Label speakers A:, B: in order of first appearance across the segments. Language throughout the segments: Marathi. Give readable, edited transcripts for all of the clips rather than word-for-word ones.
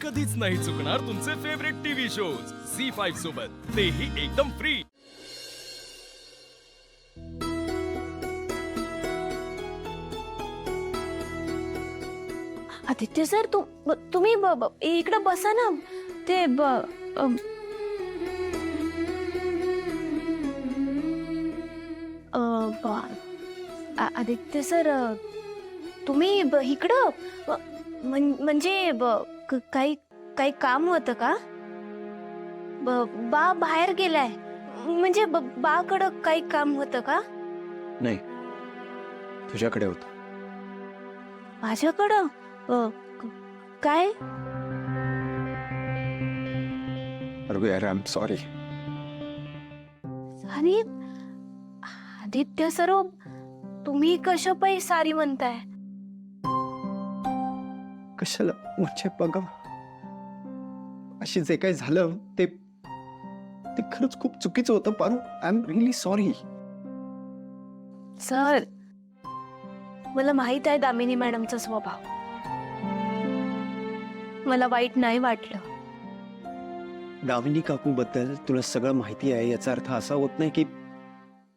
A: कधीच नाही चुकणार तुमचे फेवरेट टीव्ही शोज झी5 सोबत, तेही एकदम फ्री।
B: आदित्य सर, तुम्ही इकडे बसा ना। ते आदित्य सर, तुम्ही इकडं म्हणजे काही काम होतं का? बा बाहेर गेलाय, म्हणजे बाकडं काही काम होतं का?
C: नाही, तुझ्याकडे होतं।
B: माझ्याकडं काय?
C: अरे यार, आय एम सॉरी।
B: आणि आदित्य सर, तुम्ही कशा पायी सारी म्हणताय?
C: कशाला म्हणजे बघा, अशी जे काही झालं ते खरंच खूप चुकीचं होतं Paru. I am really sorry.
B: Sir, मला माहित आहे दामिनी मॅडमचा स्वभाव, मला वाईट नाही वाटलं।
C: दामिनी काकू बद्दल तुला सगळं माहिती आहे याचा अर्थ असा होत नाही की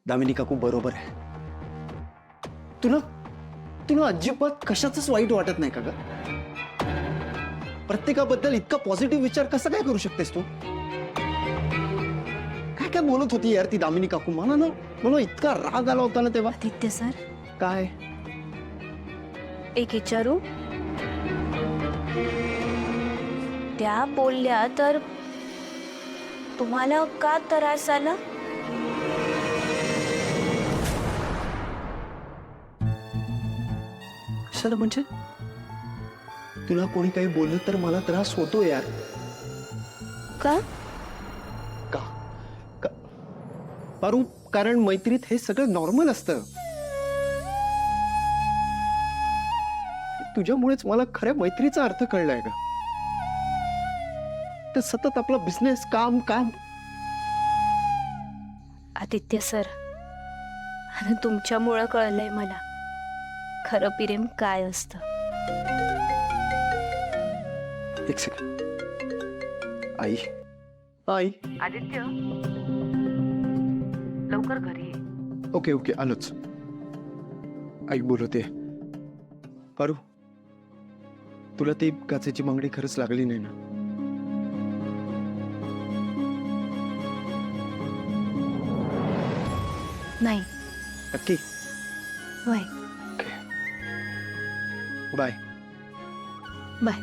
C: दामिनी काकू बरोबर आहे। तुला अजिबात कशाचंच वाईट वाटत नाही का ग? प्रत्येकाबद्दल इतका पॉझिटिव्ह विचार कसा काय करू शकतेस तू? काय काय बोलत होती यार ती दामिनी काकू, मला इतका राग आला होता ना तेव्हा।
B: आदित्य सर,
C: काय?
B: एक विचारू? त्या बोलल्या तर तुम्हाला का त्रास झाला?
C: कशाला म्हणजे? तुला कोणी काही बोललं तर मला त्रास होतो यार।
B: का?
C: का का पारू, कारण मैत्रीत हे सगळं नॉर्मल असतं। तुझ्यामुळेच मला खऱ्या मैत्रीचा अर्थ कळलाय का? तर सतत आपला बिझनेस, काम काम।
B: आदित्य सर, आणि तुमच्यामुळं कळलंय मला खरं प्रेम काय असतं।
C: एक सेकंड, आई आई।
D: आदित्य, लवकर घरी ये।
C: ओके ओके, आलोच। आई बोलते। पारू, तुला ती काचेची बांगडी खरंच लागली नाही ना?
B: नाही,
C: नक्की?
B: वय
C: बाय
B: बाय।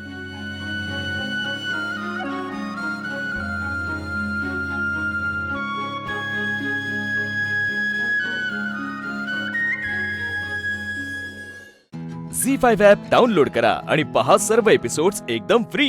A: झी5 ॲप डाउनलोड करा आणि पहा सर्व एपिसोड्स एकदम फ्री।